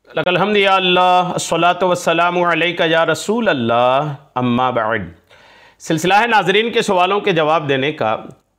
अल्हम्दुलिल्लाह अस्सलातु वस्सलामु अलैका या रसूल अल्लाह अम्मा बाद। सिलसिला है नाजरीन के सवालों के जवाब देने का।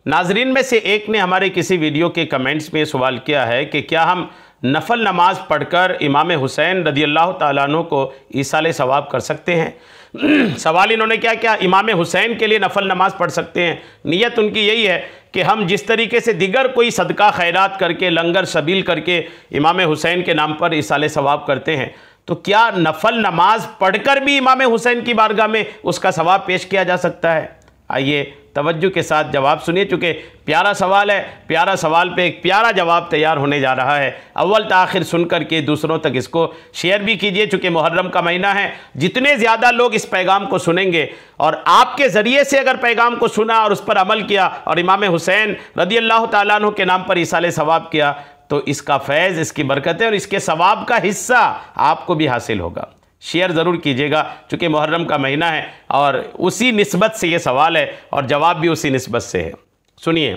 नाजरीन में से एक ने हमारे किसी वीडियो के कमेंट्स में सवाल किया है कि क्या हम नफल नमाज पढ़कर इमाम हुसैन रदियल्लाहु ताला अन्हु को ईसाले सवाब कर सकते हैं। सवाल इन्होंने क्या किया, इमाम हुसैन के लिए नफल नमाज पढ़ सकते हैं। नीयत उनकी यही है कि हम जिस तरीके से दिगर कोई सदका खैरात करके लंगर सबील करके इमाम हुसैन के नाम पर ईसाले सवाब करते हैं, तो क्या नफल नमाज पढ़कर भी इमाम हुसैन की बारगाह में उसका सवाब पेश किया जा सकता है। आइए तवज्जो के साथ जवाब सुनिए, चूँकि प्यारा सवाल है, प्यारा सवाल पे एक प्यारा जवाब तैयार होने जा रहा है। अव्वल से आखिर सुन करके दूसरों तक इसको शेयर भी कीजिए, चूँकि मुहर्रम का महीना है। जितने ज़्यादा लोग इस पैगाम को सुनेंगे और आपके ज़रिए से अगर पैगाम को सुना और उस पर अमल किया और इमाम हुसैन रदियल्लाहु ताला अन्हु के नाम पर ईसाले सवाब किया, तो इसका फैज़, इसकी बरकतें और इसके सवाब का हिस्सा आपको भी हासिल होगा। शेयर ज़रूर कीजिएगा, चूँकि मुहर्रम का महीना है और उसी निस्बत से ये सवाल है और जवाब भी उसी निस्बत से है। सुनिए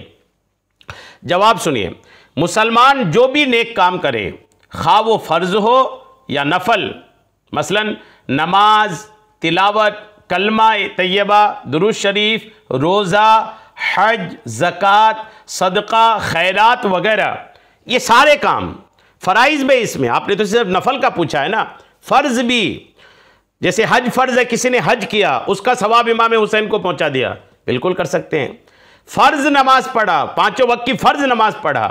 जवाब, सुनिए। मुसलमान जो भी नेक काम करे, खा वो फ़र्ज़ हो या नफल, मसलन नमाज, तिलावत, कलमा तैयबा, दुरूद शरीफ, रोज़ा, हज, ज़कात, सदका, खैरात वगैरह, ये सारे काम फ़राइज़ में, इसमें आपने तो सिर्फ नफल का पूछा है ना, फ़र्ज़ भी, जैसे हज फ़र्ज़ है, किसी ने हज किया उसका सवाब इमाम हुसैन को पहुंचा दिया, बिल्कुल कर सकते हैं। फ़र्ज़ नमाज पढ़ा, पाँचों वक्त की फ़र्ज़ नमाज पढ़ा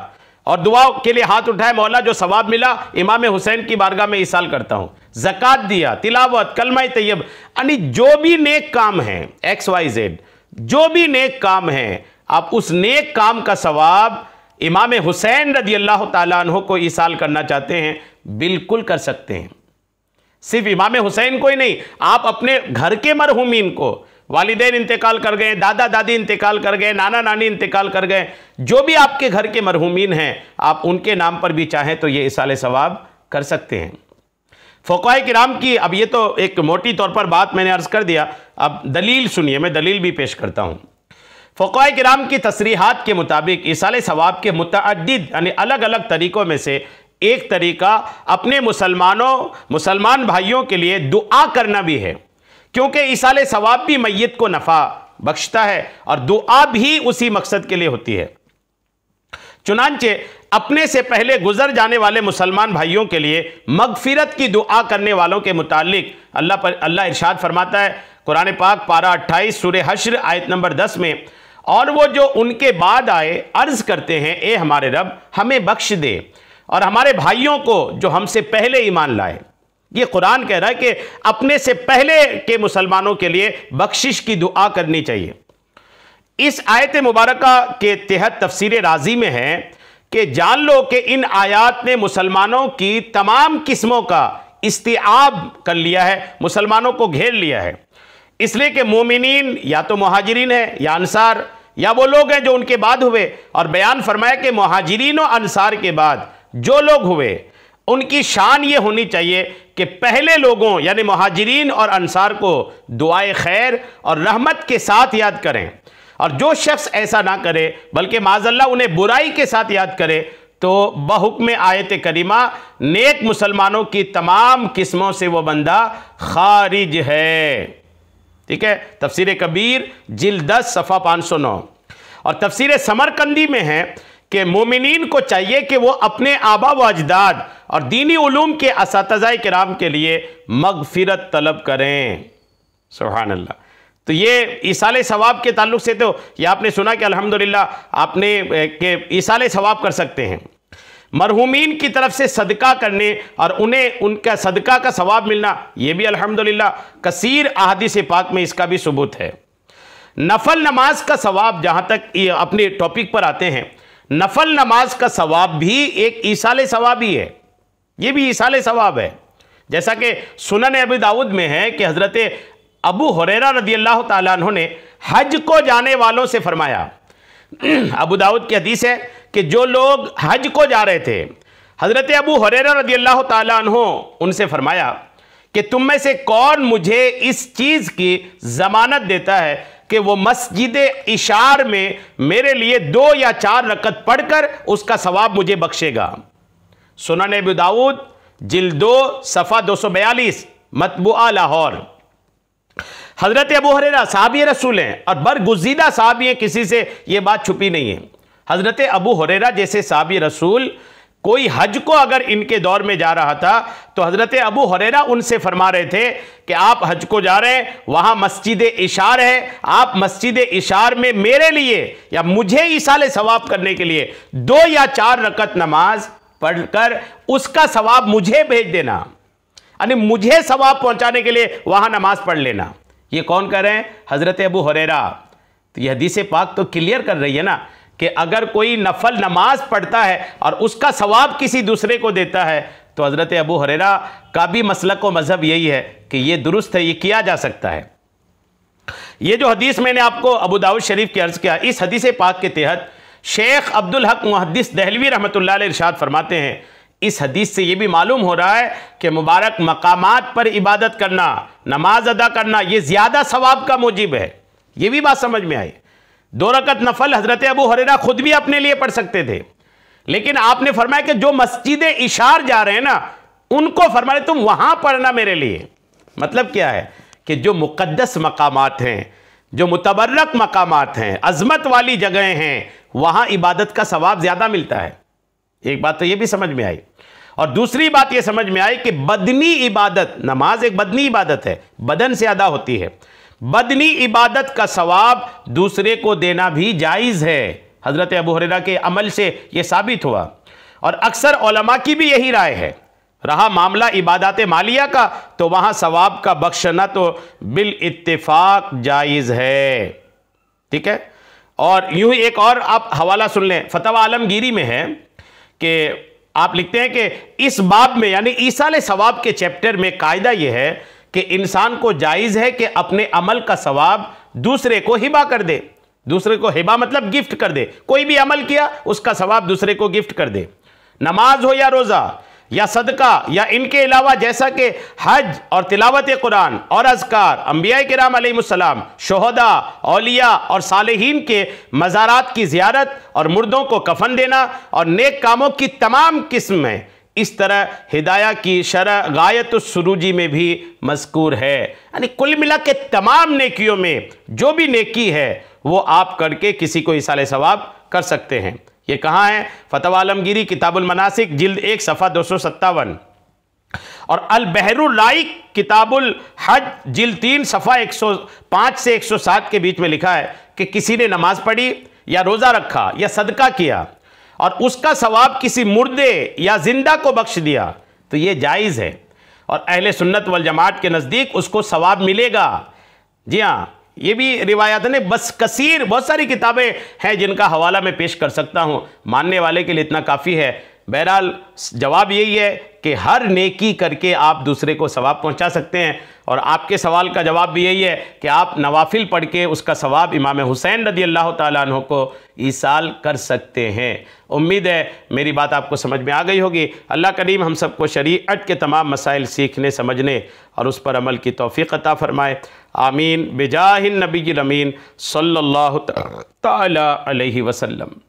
और दुआ के लिए हाथ उठाए, मौला जो सवाब मिला इमाम हुसैन की बारगाह में ईसाल करता हूँ। ज़कात दिया, तिलावत, कलमा तैयब, यानी जो भी नेक काम है, XYZ, जो भी नेक काम है, आप उस नेक काम का सवाब इमाम हुसैन रदियल्लाहु ताला अन्हु को ईसाल करना चाहते हैं, बिल्कुल कर सकते हैं। सिर्फ इमाम हुसैन को ही नहीं, आप अपने घर के मरहूमीन को, वालिदैन इंतकाल कर गए, दादा दादी इंतकाल कर गए, नाना नानी इंतकाल कर गए, जो भी आपके घर के मरहूमीन हैं, आप उनके नाम पर भी चाहें तो ये इसाले सवाब कर सकते हैं। फ़ुक़हा किराम की, अब ये तो एक मोटी तौर पर बात मैंने अर्ज़ कर दिया, अब दलील सुनिए, मैं दलील भी पेश करता हूँ। फ़ुक़हा किराम की तसरीहात के मुताबिक इसाले सवाब के मुतअद्दिद यानी अलग अलग तरीक़ों में से एक तरीका अपने मुसलमान भाइयों के लिए दुआ करना भी है, क्योंकि इसाले सवाब भी मय्यत को नफ़ा बख्शता है और दुआ भी उसी मकसद के लिए होती है। चुनांचे अपने से पहले गुजर जाने वाले मुसलमान भाइयों के लिए मगफिरत की दुआ करने वालों के मुतालिक अल्लाह इरशाद फरमाता है कुरान पाक पारा 28 सूरह हश्र आयत नंबर 10 में, और वो जो उनके बाद आए अर्ज़ करते हैं, ए हमारे रब हमें बख्श दे और हमारे भाइयों को जो हमसे पहले ईमान लाए। ये कुरान कह रहा है कि अपने से पहले के मुसलमानों के लिए बख्शिश की दुआ करनी चाहिए। इस आयत मुबारका के तहत तफसीर राजी में है कि जान लो कि इन आयात ने मुसलमानों की तमाम किस्मों का इस्तिआब कर लिया है, मुसलमानों को घेर लिया है, इसलिए कि मोमिनीन या तो मुहाजिरीन है या अंसार या वो लोग हैं जो उनके बाद हुए, और बयान फरमाया कि मुहाजिरीन और अंसार के बाद जो लोग हुए उनकी शान ये होनी चाहिए कि पहले लोगों यानी मुहाजिरीन और अंसार को दुआए खैर और रहमत के साथ याद करें, और जो शख्स ऐसा ना करे बल्कि माज़अल्लाह उन्हें बुराई के साथ याद करे, तो बहुक्म आयत करीमा नेक मुसलमानों की तमाम किस्मों से वो बंदा खारिज है। ठीक है, तफसीर कबीर जिल्द 10 सफ़ा 509 और तफसीर समरकंदी में है कि मोमिनीन को चाहिए कि वो अपने आबा व अजदाद और दीनी उलूम के असातिज़ाए किराम के लिए मगफिरत तलब करें। सुभान अल्लाह। तो ये ईसाले सवाब के ताल्लुक से तो ये आपने सुना कि अल्हम्दुलिल्लाह आपने के ईसाले सवाब कर सकते हैं। मरहूमीन की तरफ से सदका करने और उन्हें उनका सदका का सवाब मिलना, ये भी अल्हम्दुलिल्लाह कसीर अहादीस पाक में इसका भी सबूत है। नफल नमाज का सवाब, जहाँ तक ये अपने टॉपिक पर आते हैं, नफल नमाज का सवाब भी एक ईसाले सवाब ही है, ये भी ईसाले सवाब है। जैसा कि सुनन अबू दाऊद में है कि हज़रत अबू हुरैरा रदियल्लाहु ताला अन्हु ने हज को जाने वालों से फरमाया, अबू दाऊद की हदीस है कि जो लोग हज को जा रहे थे, हज़रत अबू हुरैरा रदियल्लाहु ताला अन्हु उनसे फरमाया कि तुम में से कौन मुझे इस चीज़ की ज़मानत देता है कि वो मस्जिद इशार में मेरे लिए 2 या 4 रकत पढ़कर उसका सवाब मुझे बख्शेगा। सुनन अबू दाऊद जिल्द 2 सफ़ा 242, मतबुआ लाहौर। हज़रत अबू हुरैरा सहाबी रसूल हैं और बरगुज़ीदा सहाबी हैं, किसी से ये बात छुपी नहीं है। हज़रत अबू हुरैरा जैसे सहाबी रसूल कोई हज को अगर इनके दौर में जा रहा था तो हज़रत अबू हुरैरा उनसे फरमा रहे थे कि आप हज को जा रहे हैं, वहाँ मस्जिद इशार है, आप मस्जिद इशार में मेरे लिए या मुझे इसाले सवाब करने के लिए 2 या 4 रकत नमाज पढ़कर उसका सवाब मुझे भेज देना, यानी मुझे सवाब पहुँचाने के लिए वहाँ नमाज पढ़ लेना। ये कौन कर रहे हैं? हज़रत अबू हुरैरा। तो यह हदीस पाक तो क्लियर कर रही है ना कि अगर कोई नफल नमाज पढ़ता है और उसका सवाब किसी दूसरे को देता है तो हज़रत अबू हुरैरा का भी मसलक व मज़हब यही है कि ये दुरुस्त है, ये किया जा सकता है। ये जो हदीस मैंने आपको अबू दाऊद शरीफ की अर्ज़ किया, इस हदीस पाक के तहत शेख अब्दुल हक मुहद्दिस दहलवी रहमतुल्लाह अलैह इरशाद फरमाते हैं, इस हदीस से ये भी मालूम हो रहा है कि मुबारक मकामात पर इबादत करना, नमाज अदा करना, ये ज़्यादा सवाब का मूजिब है। ये भी बात समझ में आई। 2 रकत नफल हज़रत अबू हुरैरा खुद भी अपने लिए पढ़ सकते थे, लेकिन आपने फरमाया कि जो मस्जिद इशार जा रहे हैं ना, उनको फरमाया तुम वहां पढ़ना मेरे लिए। मतलब क्या है कि जो मुक़द्दस मकामात हैं, जो मुतबर्रक मकामात हैं, अज़मत वाली जगहें हैं, वहां इबादत का सवाब ज़्यादा मिलता है। एक बात तो ये भी समझ में आई, और दूसरी बात ये समझ में आई कि बदनी इबादत, नमाज एक बदनी इबादत है, बदन से अदा होती है, बदनी इबादत का सवाब दूसरे को देना भी जायज़ है। हज़रत अबू हुरैरा के अमल से यह साबित हुआ, और अक्सर उलमा की भी यही राय है। रहा मामला इबादत मालिया का, तो वहाँ सवाब का बख्शना तो बिल इत्तिफाक जायज़ है। ठीक है। और यूँ ही एक और आप हवाला सुन लें, फतवा आलमगीरी में है कि आप लिखते हैं कि इस बाब में यानी ईसाले सवाब के चैप्टर में कायदा यह है कि इंसान को जायज़ है कि अपने अमल का सवाब दूसरे को हिबा कर दे। दूसरे को हिबा मतलब गिफ्ट कर दे। कोई भी अमल किया उसका सवाब दूसरे को गिफ्ट कर दे, नमाज हो या रोज़ा या सदका या इनके अलावा, जैसा कि हज और तिलावत कुरान और अज़कार, अंबिया किराम अलैहिमुस्सलाम, शुहदा, औलिया और सालेहीन के मज़ारात की ज़ियारत और मुर्दों को कफन देना और नेक कामों की तमाम किस्में, इस तरह हिदाया की शरअ गायतुस सुरूजी में भी मज़कूर है। यानी कुल मिला के तमाम नेकियों में जो भी नेकी है वो आप करके किसी को इसाले सवाब कर सकते हैं। ये कहाँ है? फतवा आलमगीरी किताबुल मनासिक जिल्द 1 सफ़ा 257 और अल बहरुल राइक किताबुल हज जिल्द 3 सफ़ा 105 से 107 के बीच में लिखा है कि किसी ने नमाज पढ़ी या रोज़ा रखा या सदका किया और उसका सवाब किसी मुर्दे या जिंदा को बख्श दिया तो ये जायज़ है, और अहले सुन्नत वल जमात के नज़दीक उसको सवाब मिलेगा। जी हाँ, ये भी रिवायत ने बस कसीर बहुत सारी किताबें हैं जिनका हवाला मैं पेश कर सकता हूँ, मानने वाले के लिए इतना काफ़ी है। बहरहाल जवाब यही है कि हर नेकी करके आप दूसरे को सवाब पहुँचा सकते हैं, और आपके सवाल का जवाब भी यही है कि आप नवाफिल पढ़ के उसका सवाब इमाम हुसैन रज़ी अल्लाह ताला अन्हु को ईसाल कर सकते हैं। उम्मीद है मेरी बात आपको समझ में आ गई होगी। अल्लाह करीम हम सबको शरीअत के तमाम मसाइल सीखने, समझने और उस पर अमल की तौफ़ीक़ अता फ़रमाए। आमीन बिजाहिन नबील अमीन सल्लल्लाहु तआला अलैहि वसल्लम।